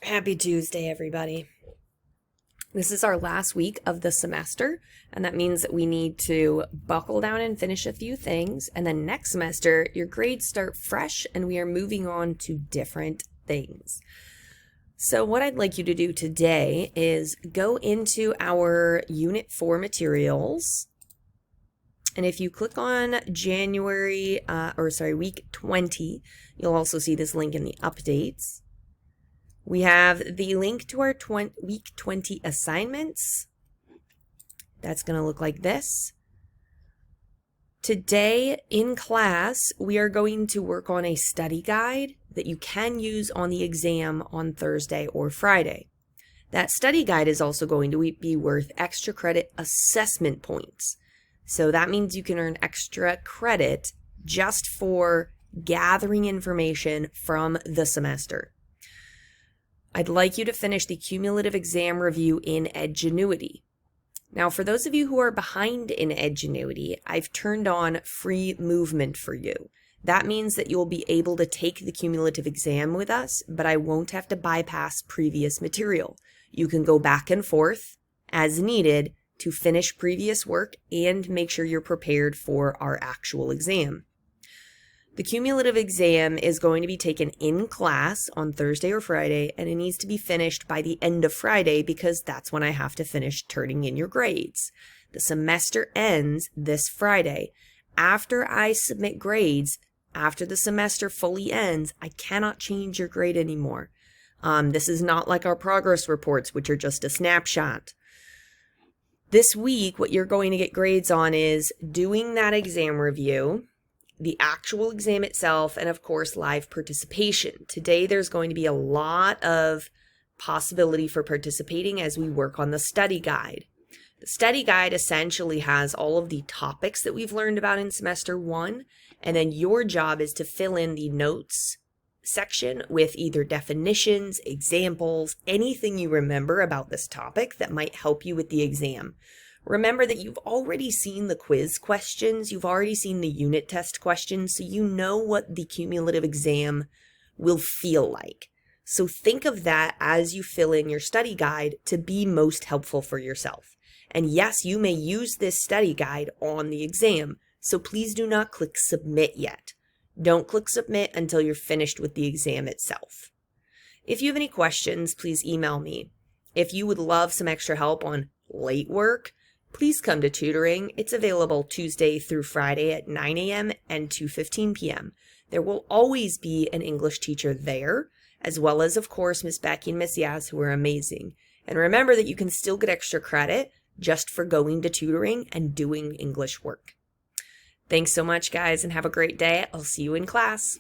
Happy Tuesday, everybody. This is our last week of the semester, and that means that we need to buckle down and finish a few things. And then next semester, your grades start fresh, and we are moving on to different things. So what I'd like you to do today is go into our Unit 4 materials. And if you click on week 20, you'll also see this link in the updates. We have the link to our week 20 assignments. That's going to look like this. Today in class, we are going to work on a study guide that you can use on the exam on Thursday or Friday. That study guide is also going to be worth extra credit assessment points. So that means you can earn extra credit just for gathering information from the semester. I'd like you to finish the cumulative exam review in Edgenuity. Now, for those of you who are behind in Edgenuity, I've turned on free movement for you. That means that you'll be able to take the cumulative exam with us, but I won't have to bypass previous material. You can go back and forth as needed to finish previous work and make sure you're prepared for our actual exam. The cumulative exam is going to be taken in class on Thursday or Friday, and it needs to be finished by the end of Friday because that's when I have to finish turning in your grades. The semester ends this Friday. After I submit grades, after the semester fully ends, I cannot change your grade anymore. This is not like our progress reports, which are just a snapshot. This week, what you're going to get grades on is doing that exam review, the actual exam itself, and of course, live participation. Today, there's going to be a lot of possibility for participating as we work on the study guide. The study guide essentially has all of the topics that we've learned about in semester 1, and then your job is to fill in the notes section with either definitions, examples, anything you remember about this topic that might help you with the exam. Remember that you've already seen the quiz questions, you've already seen the unit test questions, so you know what the cumulative exam will feel like. So think of that as you fill in your study guide to be most helpful for yourself. And yes, you may use this study guide on the exam, so please do not click submit yet. Don't click submit until you're finished with the exam itself. If you have any questions, please email me. If you would love some extra help on late work, please come to tutoring. It's available Tuesday through Friday at 9 a.m. and 2:15 p.m. There will always be an English teacher there, as well as, of course, Miss Becky and Miss Yaz, who are amazing. And remember that you can still get extra credit just for going to tutoring and doing English work. Thanks so much, guys, and have a great day. I'll see you in class.